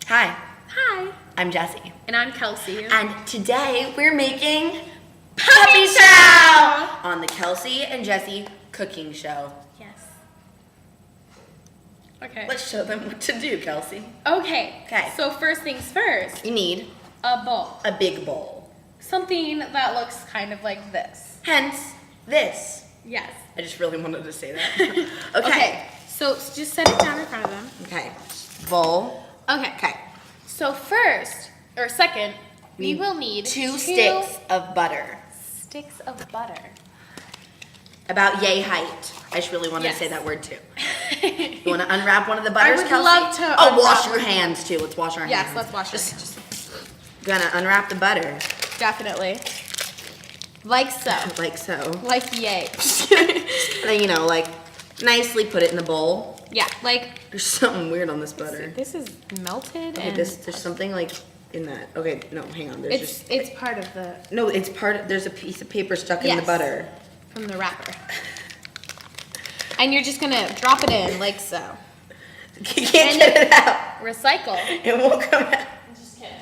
Hi, Hi. I'm Jessie. And I'm Kelsey. And today we're making Puppy Chow on the Kelsey and Jessie cooking show. Yes. Okay. Let's show them what to do, Kelsey. Okay. Okay. So first things first, You need a bowl. a big bowl. Something that looks kind of like this. Hence, this. Yes. I just really wanted to say that. Okay. So just set it down in front of them. Okay. Bowl. Okay. Okay. So first, or second, we will need two sticks of butter. sticks of butter. About yay height. I just really wanted Yes. to say that word too. You want to unwrap one of the butters, would Kelsey? love to Oh, wash unwrap your hands too. Let's wash our Yes, hands. let's wash Just, our hands. Gonna unwrap the butter. Definitely. Like so. Like so. Like yay. Then, you know, like, nicely put it in the bowl. Yeah, like There's something weird on this butter. this is melted Okay, and there's something like in that. Okay, no, hang on. There's just it's part of the no. It's part of. There's a piece of paper stuck in the Yes. butter. from the wrapper. And you're just gonna drop it in like so. You can't get it out. Recycle. It won't come out. I'm just kidding.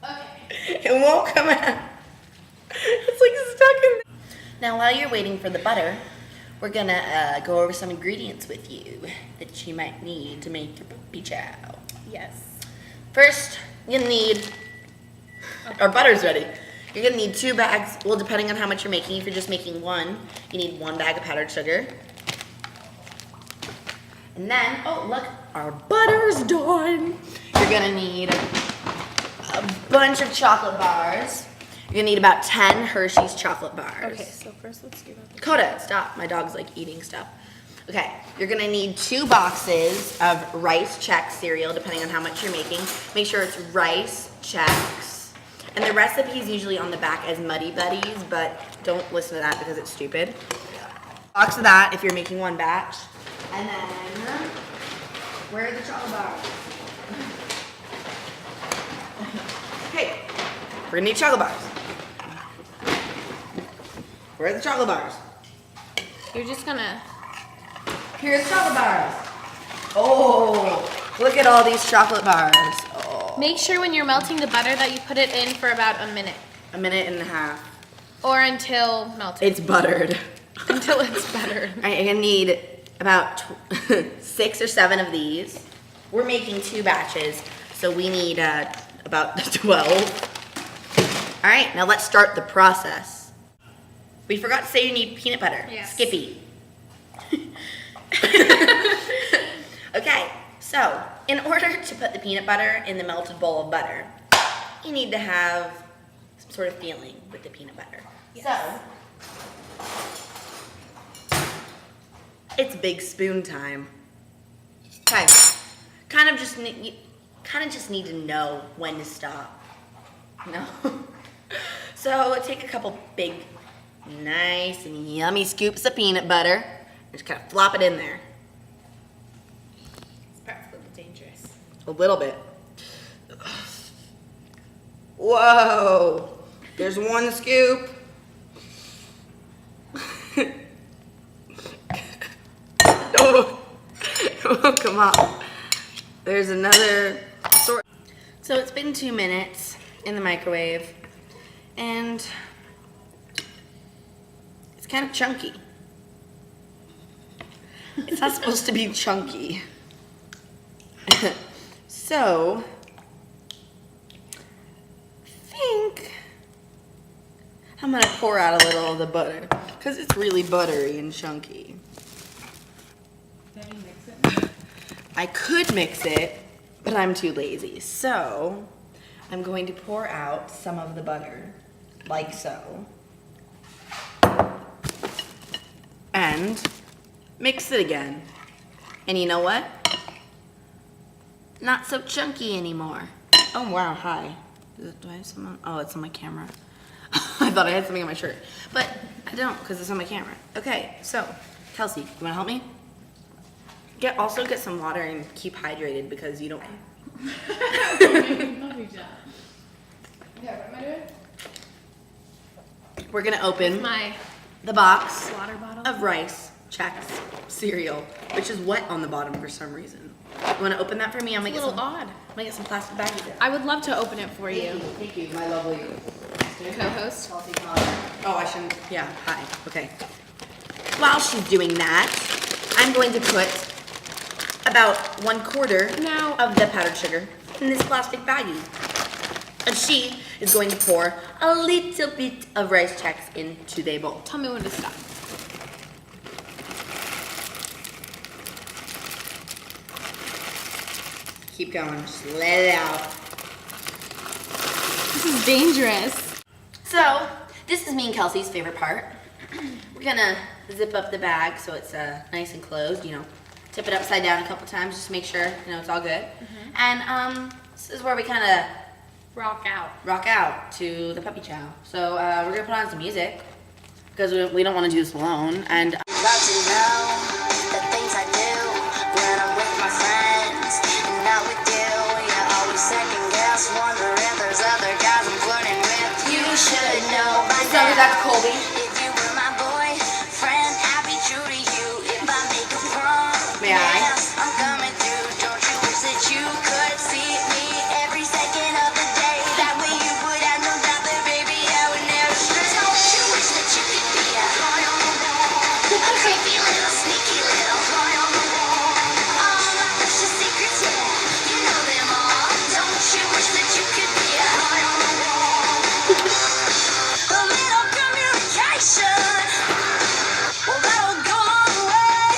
Okay. It won't come out. It's like stuck in. Now, while you're waiting for the butter, we're gonna go over some ingredients with you that you might need to make your puppy chow. Yes. First, you're gonna need. Our butter's ready. You're gonna need 2 bags. Well, depending on how much you're making. If you're just making one, you need 1 bag of powdered sugar. And then, oh look, our butter's done. You're gonna need a bunch of chocolate bars. You're gonna need about 10 Hershey's chocolate bars. Okay, so first let's do that. Coda, stop. My dog's like eating stuff. Okay, you're gonna need 2 boxes of Rice Chex cereal, depending on how much you're making. Make sure it's Rice Chex. And the recipe is usually on the back as Muddy Buddies, but don't listen to that because it's stupid. Box of that if you're making one batch. And then, where are the chocolate bars? Okay, we're gonna need chocolate bars. Where are the chocolate bars? You're just gonna Here's chocolate bars. Oh, look at all these chocolate bars. Oh, make sure when you're melting the butter that you put it in for about a minute. a minute and a half. Or until melted. It's buttered. Until it's buttered. All right, you're gonna need about 6 or 7 of these. We're making 2 batches, so we need about 12. All right, now let's start the process. We forgot to say you need peanut butter. Yes. Skippy. Okay, so in order to put the peanut butter in the melted bowl of butter, you need to have some sort of feeling with the peanut butter. Yes. So, it's big spoon time. Okay, kind of just need to know when to stop. No. So take a couple big, nice and yummy scoops of peanut butter and just kind of flop it in there. This part's a little dangerous. A little bit. Whoa! There's 1 scoop. Oh, oh, come on. There's another sort. So it's been 2 minutes in the microwave, and it's kind of chunky. It's not supposed to be chunky. So, I think I'm gonna pour out a little of the butter because it's really buttery and chunky. Can you mix it? I could mix it, but I'm too lazy. So, I'm going to pour out some of the butter, like so, and mix it again. And you know what? Not so chunky anymore. Oh wow, hi. Do I have some on? Oh, it's on my camera. I thought I had something on my shirt, but I don't because it's on my camera. Okay, so Kelsey, you wanna help me? Also get some water and keep hydrated because you don't. Okay, what am I doing? We're gonna open My the box water bottle. of Rice Chex cereal, which is wet on the bottom for some reason. You want to open that for me? I'm gonna It's get a little some. odd. I'm gonna get some plastic baggies. There. I would love to open it for you. Thank you, my lovely Co-host. Oh, I shouldn't. Yeah. Hi. Okay. While she's doing that, I'm going to put about 1/4 Now- of the powdered sugar in this plastic baggie. And she is going to pour a little bit of rice checks into the bowl. Tell me when to stop. Keep going, just let it out. This is dangerous. So, this is me and Kelsey's favorite part. We're gonna zip up the bag so it's nice and closed, you know. Tip it upside down a couple times just to make sure, you know, it's all good. And this is where we kind of Rock out. rock out to the puppy chow. So we're gonna put on some music because we don't want to do this alone. And Love to know the things I do when I'm with my friends. And now with you, you always second guess, wonder if there's other guys I'm flirting with. You should know by so now. that's Colby. If you were my boyfriend, I'd be true to you. If I make a promise, May I? I'm coming through. Don't you wish that you could see me every second of the day? That way you would have no doubt that, baby, I would never stray. Don't you wish that you could be a boy on the wall? A creepy little sneaky little boy on the wall. All my precious secrets, yeah, you know them all. Don't you wish that you could be a boy on the wall? A little communication, well, that'll go a long way.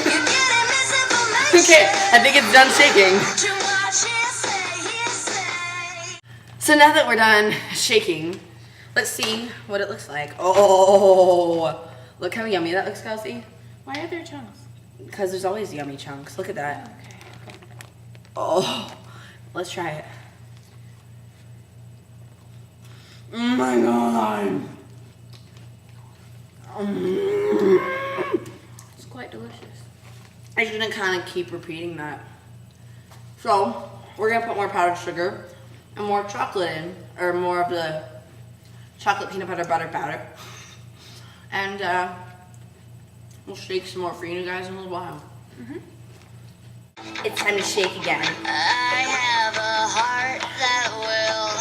You're getting misinformation. Okay, I think it's done shaking. To watch hearsay. So now that we're done shaking, let's see what it looks like. Oh, look how yummy that looks, Kelsey. Why are there chunks? Because there's always yummy chunks. Look at that. Okay. Oh, let's try it. Oh my god. It's quite delicious. I shouldn't kind of keep repeating that. So, we're gonna put more powdered sugar and more chocolate in, or more of the chocolate peanut butter butter powder. And we'll shake some more for you guys in a little while. It's time to shake again. I have a heart that will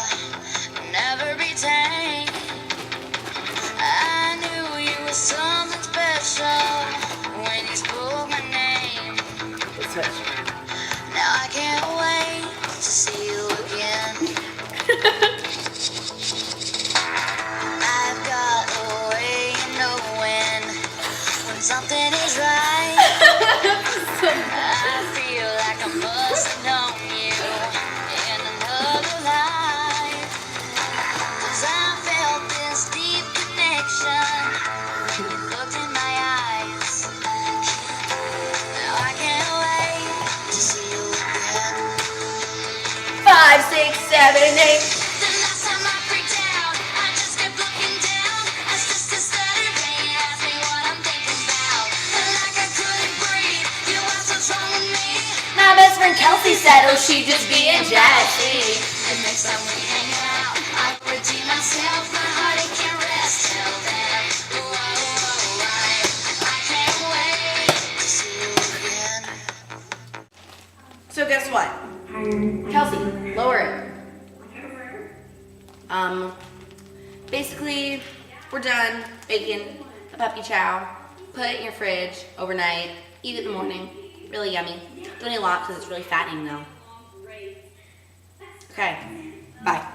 never be tamed. I knew you were something special when you spoke my name. Let's switch. Now I can't wait to see you again. I've got a way of knowing when something is right. I feel like I must have known you in another life. 'Cause I felt this deep connection when you looked in my eyes. Now I can't wait to see you again. 5, 6, 7, 8. The last time I freaked out, I just kept looking down. As just a stutter pain asked me what I'm thinking about. And like I couldn't breathe, you asked what's wrong with me. My best friend Kelsey said, oh, she just being jazzy. And next time we hang out, I redeem myself. My heart it can't rest till then. Whoa, I can't wait to see you again. So guess what? Kelsey, lower it. Basically, we're done baking the puppy chow. Put it in your fridge overnight. Eat it in the morning. Really yummy. Don't eat a lot because it's really fattening though. Okay, bye.